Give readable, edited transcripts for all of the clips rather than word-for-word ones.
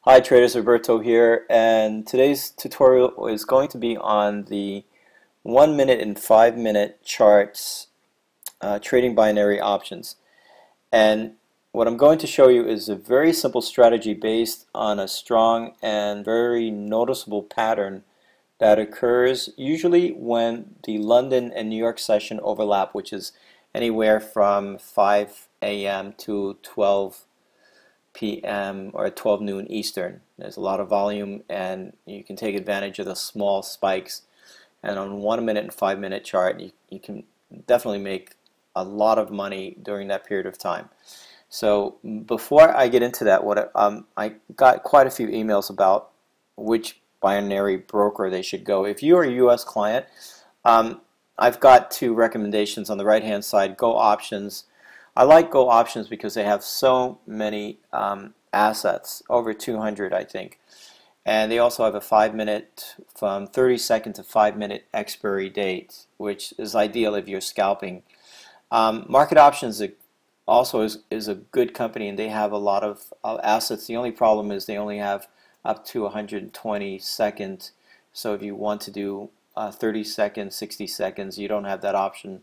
Hi traders, Roberto here, and today's tutorial is going to be on the 1 minute and 5 minute charts trading binary options. And what I'm going to show you is a very simple strategy based on a strong and very noticeable pattern that occurs usually when the London and New York session overlap, which is anywhere from 5 a.m. to 12 p.m. or 12 noon Eastern. There's a lot of volume and you can take advantage of the small spikes, and on 1 minute and 5 minute chart you can definitely make a lot of money during that period of time. So before I get into that, I got quite a few emails about which binary broker they should go. If you are a US client, I've got two recommendations on the right hand side. Go Options. I like Go Options because they have so many assets, over 200 I think, and they also have a 5 minute from 30-second to 5 minute expiry date, which is ideal if you're scalping. Market Options also is a good company, and they have a lot of assets. The only problem is they only have up to 120 seconds, so if you want to do 30 seconds, 60 seconds, you don't have that option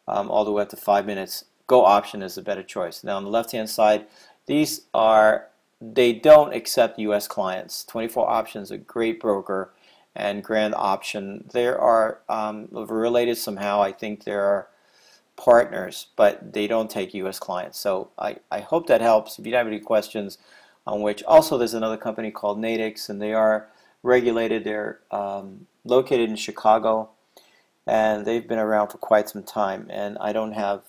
all the way up to 5 minutes. Go Option is a better choice. Now on the left hand side, they don't accept US clients. 24 Options, a great broker, and Grand Option, there are related somehow. I think there are partners, but they don't take US clients. So I hope that helps. If you have any questions on which, also there's another company called Natix, and they are regulated. They're located in Chicago, and they've been around for quite some time, and I don't have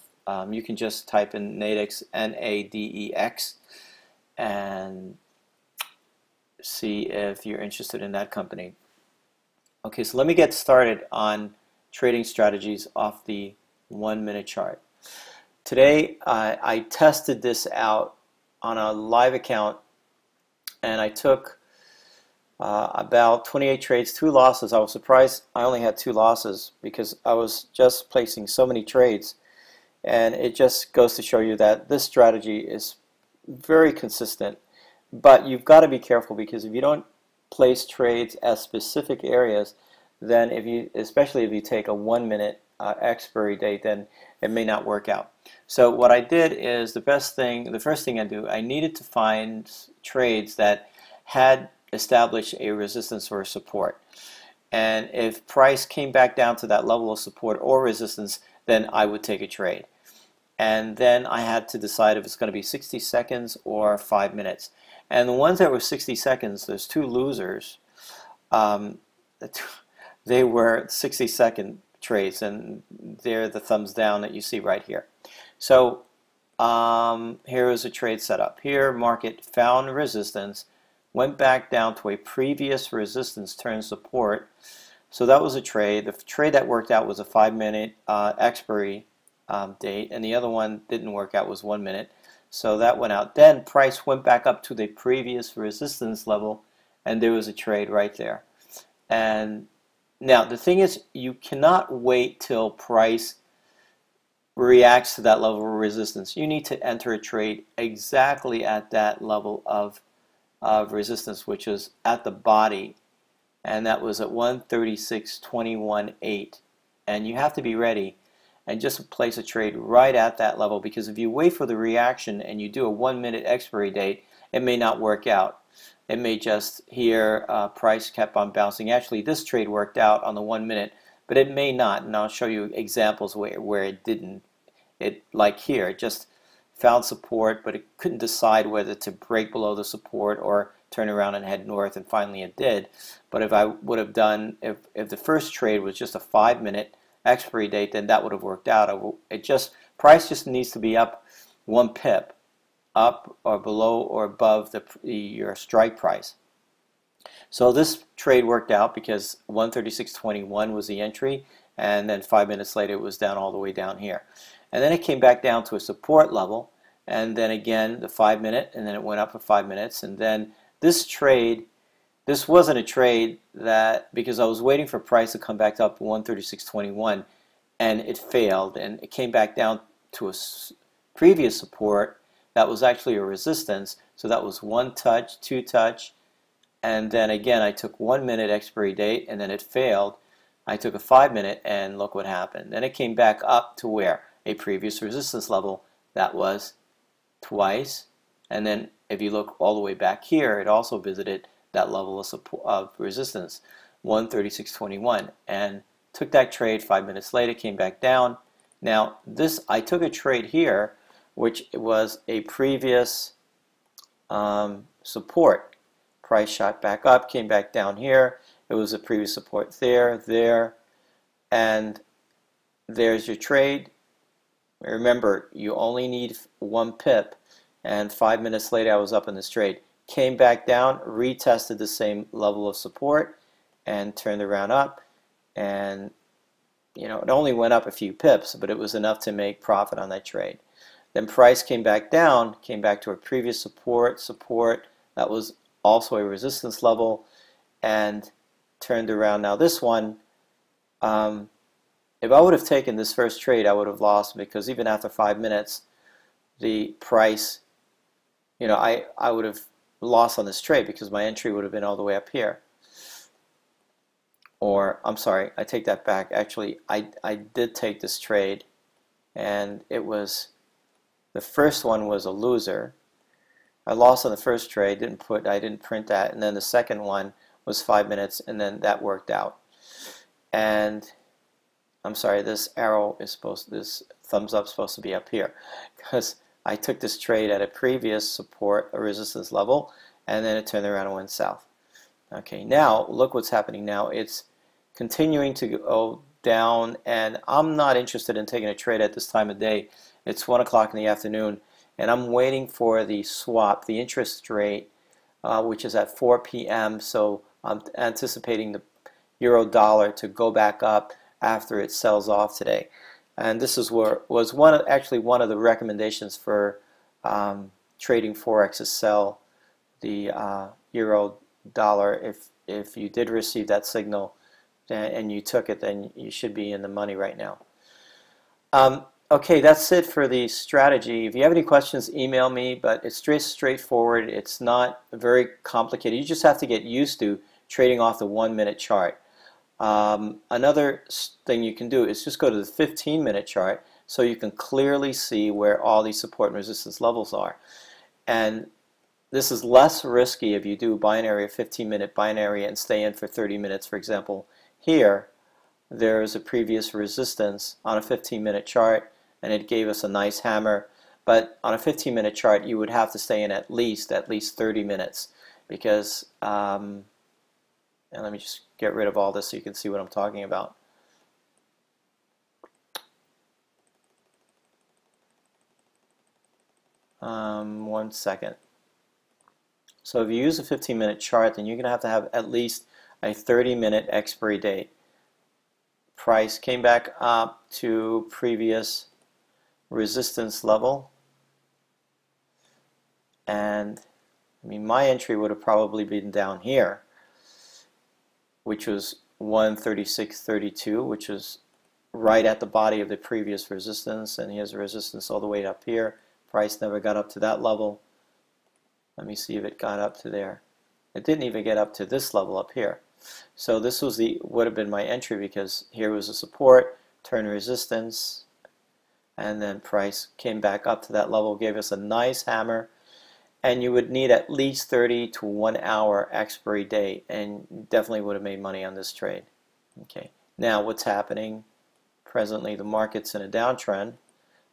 you can just type in Nadex, N-A-D-E-X, and see if you're interested in that company. Okay, so let me get started on trading strategies off the 1 minute chart. Today I tested this out on a live account, and I took about 28 trades, 2 losses. I was surprised I only had 2 losses because I was just placing so many trades. And it just goes to show you that this strategy is very consistent, but you've got to be careful, because if you don't place trades at specific areas, then especially if you take a 1 minute expiry date, then it may not work out. So what I did is the first thing I needed to find trades that had established a resistance or a support. And if price came back down to that level of support or resistance, then I would take a trade. And then I had to decide if it's going to be 60 seconds or 5 minutes. And the ones that were 60 seconds, there's 2 losers. They were 60-second trades, and they're the thumbs down that you see right here. So here is a trade setup. Here, market found resistance, went back down to a previous resistance turned support. So that was a trade. The trade that worked out was a 5 minute expiry date, and the other one didn't work out, was 1 minute. So that went out. Then price went back up to the previous resistance level, and there was a trade right there. And now the thing is, you cannot wait till price reacts to that level of resistance. You need to enter a trade exactly at that level of resistance, which is at the body, and that was at 136.21.8, and you have to be ready and just place a trade right at that level, because if you wait for the reaction and you do a 1 minute expiry date, it may not work out. It may just, here price kept on bouncing. Actually, this trade worked out on the 1 minute, but it may not, and I'll show you examples where it didn't. Like here, it just found support, but it couldn't decide whether to break below the support or turn around and head north, and finally it did. But if I would have done, if the first trade was just a 5 minute expiry date, then that would have worked out. Price just needs to be up 1 pip, up or below or above your strike price. So this trade worked out because 136.21 was the entry, and then 5 minutes later it was down all the way down here. And then it came back down to a support level, and then again the 5 minute, and then it went up for 5 minutes, and then this trade, this wasn't a trade because I was waiting for price to come back up to 136.21, and it failed, and it came back down to a previous support that was actually a resistance. So that was one touch, two touch, and then again I took 1 minute expiry date and then it failed. I took a 5-minute and look what happened. Then it came back up to where? A previous resistance level. That was twice. And then if you look all the way back here, it also visited that level of support, of resistance, 136.21, and took that trade. 5 minutes later, came back down. Now this, I took a trade here, which was a previous support. Price shot back up, came back down here. It was a previous support there, and there's your trade. Remember, you only need 1 pip, and 5 minutes later I was up in this trade. Came back down, retested the same level of support, and turned around up. And you know, it only went up a few pips, but it was enough to make profit on that trade. Then price came back down, came back to a previous support, that was also a resistance level, and turned around. Now this one, if I would have taken this first trade, I would have lost, because even after 5 minutes, the price, you know, I would have lost on this trade because my entry would have been all the way up here. Or, I'm sorry, I take that back. Actually, I did take this trade, and it was, the first one was a loser. I lost on the first trade, I didn't print that, and then the second one was 5 minutes, and then that worked out. And I'm sorry, this arrow is supposed, this thumbs up is supposed to be up here, because I took this trade at a previous support or resistance level, and then it turned around and went south. Okay, now look what's happening now. It's continuing to go down, and I'm not interested in taking a trade at this time of day. It's 1 o'clock in the afternoon, and I'm waiting for the swap, the interest rate, which is at 4 p.m. So I'm anticipating the euro dollar to go back up after it sells off today. And this is where was actually one of the recommendations for trading forex, is sell the euro dollar. If you did receive that signal and you took it, then you should be in the money right now. Okay, that's it for the strategy. If you have any questions, email me, but it's straightforward. It's not very complicated. You just have to get used to trading off the 1 minute chart. Another thing you can do is just go to the 15-minute chart so you can clearly see where all these support and resistance levels are. And this is less risky if you do binary, a 15-minute binary, and stay in for 30 minutes. For example, here there is a previous resistance on a 15-minute chart, and it gave us a nice hammer. But on a 15-minute chart, you would have to stay in at least 30 minutes, because and let me just get rid of all this so you can see what I'm talking about. One second. So if you use a 15-minute chart, then you're going to have at least a 30-minute expiry date. Price came back up to previous resistance level, and I mean, my entry would have probably been down here, which was 136.32, which was right at the body of the previous resistance, and here's a resistance all the way up here. Price never got up to that level. Let me see if it got up to there. It didn't even get up to this level up here. So this was would have been my entry, because here was a support, turn resistance, and then price came back up to that level, gave us a nice hammer, and you would need at least 30 to 1 hour expiry date, and definitely would have made money on this trade. Okay, now what's happening? Presently the market's in a downtrend,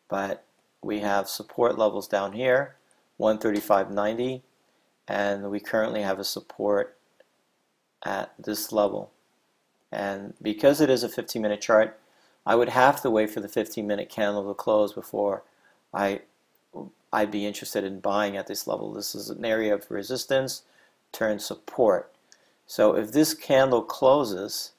but we have support levels down here, 135.90, and we currently have a support at this level. And because it is a 15-minute chart, I would have to wait for the 15-minute candle to close before I'd be interested in buying at this level. This is an area of resistance, turn support. So if this candle closes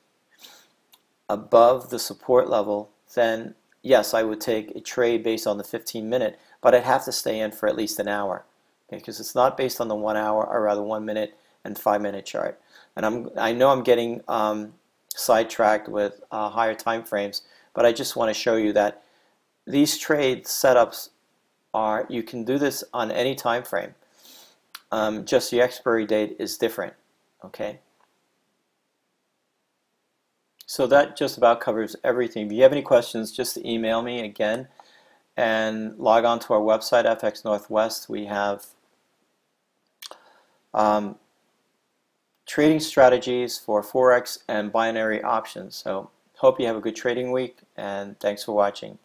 above the support level, then yes, I would take a trade based on the 15-minute, but I'd have to stay in for at least an hour, because it's not based on the 1 hour, or rather 1 minute and 5-minute chart. And I know I'm getting sidetracked with higher time frames, but I just want to show you that these trade setups you can do this on any time frame. just the expiry date is different. Okay. So that just about covers everything. If you have any questions, just email me again and log on to our website, FX Northwest. We have trading strategies for Forex and binary options. So hope you have a good trading week, and thanks for watching.